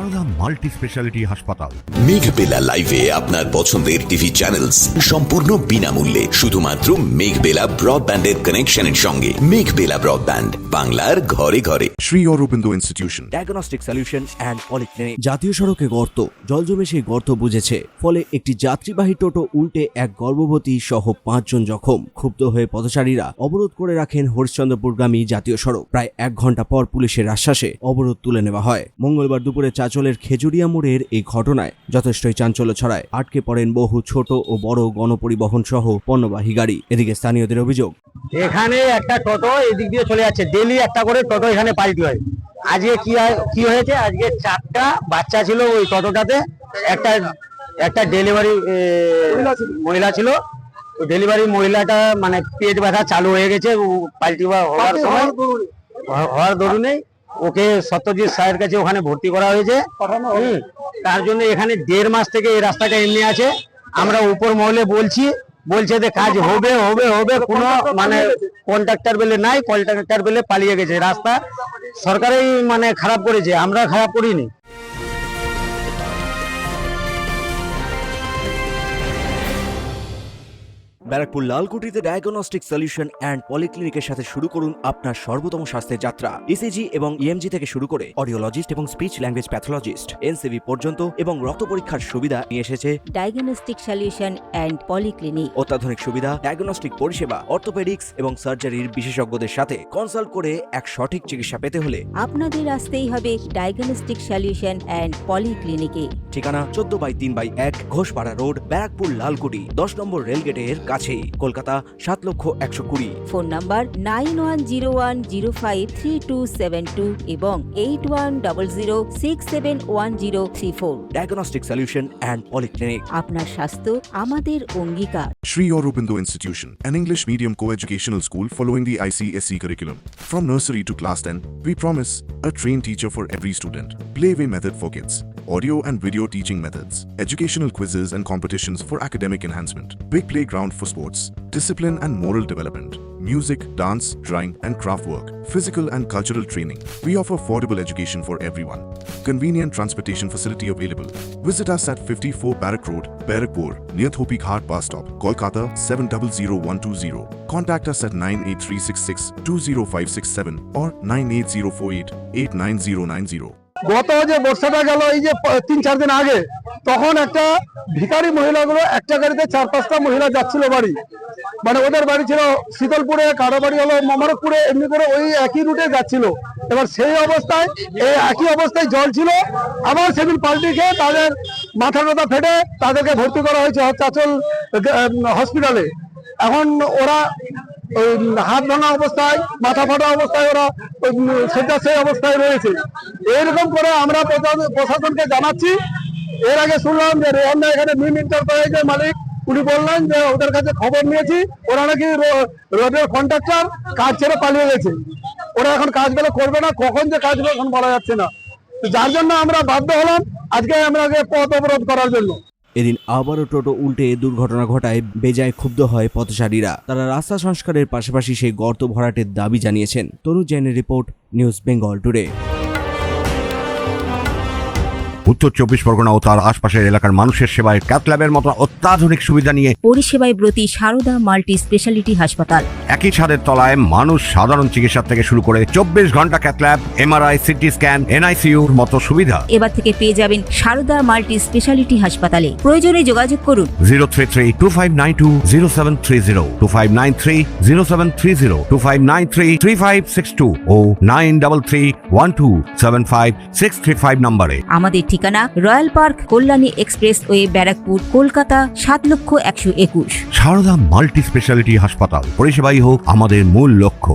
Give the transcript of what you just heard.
Sarada multi speciality হাসপাতাল। মেঘবেলা লাইভে আপনার পছন্দের টিভি চ্যানেলস সম্পূর্ণ বিনামূল্যে, শুধুমাত্র মেঘবেলা ব্রডব্যান্ডের কানেকশনের সঙ্গে। মেঘবেলা ব্রডব্যান্ড, বাংলার ঘরে ঘরে। Sri Aurobindo Institution. Diagnostic solution and polyclinic. জাতীয় সড়কে গর্ত, জল জমে সেই গর্ত বুঝেছে, ফলে একটি যাত্রীবাহী টোটো উল্টে এক গর্ভবতী সহ 5 জন জখম। ক্ষুব্ধ হয়ে পথচারীরা অবরোধ করে রাখেন হরিশ্চন্দ্রপুরগামী জাতীয় সড়ক। প্রায় 1 ঘন্টা পর পুলিশের আশ্বাসে অবরোধ তুলে নেওয়া হয়। মঙ্গলবার দুপুরে চাঁচলের খেজুরিয়া মোড়ের এই ঘটনায় যথেষ্টই চাঞ্চল্য ছড়ায়। আটকে পড়েন বহু ছোট ও বড় গণপরিবহন সহ পণ্যবাহী গাড়ি। এদিকে স্থানীয়দের অভিযোগ, এখানে একটা টোটো এদিক দিয়ে চলে যাচ্ছে, ডেলি একটা করে টোটো এখানে পাল্টি হয়। আজকে কি হয়েছে, আজকে 4টা বাচ্চা ছিল ওই টোটোটাতে, একটা ডেলিভারি মহিলা ছিল। ডেলিভারি মহিলাটা মানে পেট ব্যথা চালু হয়ে গেছে পাল্টি হওয়ার দরুনে ওকে সত্যজিৎ স্যারের কাছে ওখানে ভর্তি করা হয়েছে। তার জন্য এখানে 1.5 মাস থেকে এই রাস্তাটা এমনি আছে। আমরা উপর মহলে বলছে যে কাজ হবে, কোনো মানে কন্ট্রাক্টর বেলে নাই, কন্ট্রাক্টর বেলে পালিয়ে গেছে। রাস্তা সরকারই মানে খারাপ করেছে, আমরা খারাপ করিনি। ব্যারাকপুর লালকুটিতে ডায়াগনস্টিক সলিউশন অ্যান্ড পলিক্লিনিকের সাথে শুরু করুন আপনার সর্বোত্তম স্বাস্থ্যের যাত্রা। ইসিজি এবং ইএমজি থেকে শুরু করে অডিওলজিস্ট এবং স্পিচ ল্যাঙ্গুয়েজ প্যাথোলজিস্ট, এনসিভি পর্যন্ত এবং রক্ত পরীক্ষার সুবিধা নিয়ে এসেছে ডায়াগনস্টিক সলিউশন অ্যান্ড পলিক্লিনিক। অত্যাধুনিক সুবিধা, ডায়াগনস্টিক পরিষেবা, অর্থোপেডিক্স এবং সার্জারির বিশেষজ্ঞদের সাথে কনসাল্ট করে এক সঠিক চিকিৎসা পেতে হলে আপনাদের আসতেই হবে ডায়াগনস্টিক সলিউশন অ্যান্ড পলিক্লিনিকে। ঠিকানা 14/3/1 ঘোষপাড়া রোড, ব্যারাকপুর লালকুটি, 10 নম্বর রেলগেটের কাছেই, কলকাতা 7,120,000। ফোন নাম্বার 9101053272 এবং 8100671034। Diagnostic solution and polyclinic. আপনার স্বাস্থ্য আমাদের অঙ্গীকার। Sri Aurobindo Institution, an English medium co-educational school following the ICSE curriculum. From nursery to class 10, we promise a trained teacher for every student. Playway method for kids, audio and video teaching methods, educational quizzes and competitions for academic enhancement, big playground for sports, discipline and moral development, music, dance, drawing and craft work, physical and cultural training. We offer affordable education for everyone. Convenient transportation facility available. Visit us at 54 Barrack Road, Barakpur, near Thopi Ghat bus stop, Kolkata 700120. Contact us at 98366-20567 or 98048-89090. গত যে বর্ষাটা গেল, এই যে 3-4 দিন আগে, তখন একটা ভিখারি মহিলাগুলো একটা গাড়িতে 4-5টা মহিলা যাচ্ছিল বাড়ি, মানে ওদের বাড়ি ছিল শীতলপুরে, কারো বাড়ি হলো মোবারকপুরে, এমনি করে ওই একই রুটে যাচ্ছিল। এবার সেই অবস্থায় এই একই অবস্থায় জল ছিল, আবার সেদিন পাল্টি খেয়ে তাদের মাথা ফেটে তাদেরকে ভর্তি করা হয়েছে চাঁচল হসপিটালে। এখন ওরা ওই হাত ভাঙা অবস্থায়, মাথা ফাটা অবস্থায় ওরা সেটা সেই অবস্থায় রয়েছে। এইরকম করে আমরা প্রশাসনকে জানাচ্ছি। এর আগে শুনলাম যে রেহান্না এখানে মিম এন্টারপ্রাইজের মালিক, উনি বললেন যে ওদের কাছে খবর নিয়েছি, ওরা নাকি রোডের কন্ট্রাক্টর কাজ ছেড়ে পালিয়ে গেছে। ওরা এখন কাজগুলো করবে না, কখন যে কাজগুলো এখন বলা যাচ্ছে না। যার জন্য আমরা বাধ্য হলাম আজকে আমরা পথ অবরোধ করার জন্য। এদিন আবারও টোটো উল্টে দুর্ঘটনা ঘটায় বেজায় ক্ষুব্ধ হয় পথচারীরা। তারা রাস্তা সংস্কারের পাশাপাশি সেই গর্ত ভরাটের দাবি জানিয়েছেন। তনু জৈনের রিপোর্ট, নিউজ বেঙ্গল টুডে। উত্তর 24 পরগনা ও তার আশপাশের এলাকার মানুষের সেবায় ক্যাথ ল্যাবের মতো অত্যাধুনিক সুবিধা নিয়ে পরিষেবায় ব্রতী সারদা মাল্টি স্পেশালিটি হাসপাতাল। একই ছাদের তলায় মানুষ সাধারণ চিকিৎসা থেকে শুরু করে 24 ঘন্টা cath lab, MRI, CT scan, এনআইসিইউর মতো সুবিধা এবার থেকে পেয়ে যাবেন সারদা মাল্টি স্পেশালিটি হাসপাতালে। প্রয়োজনে যোগাযোগ করুন 033-2592-0730, 2593-0730, 2593-3562 ও 9331275635 নম্বরে। আমাদের ঠিকানা royal park, Kalyani expressway, Barrackpore, Kolkata 7,121,000। Sarada multi speciality হাসপাতাল, পরিষেবাই হোক আমাদের মূল লক্ষ্য।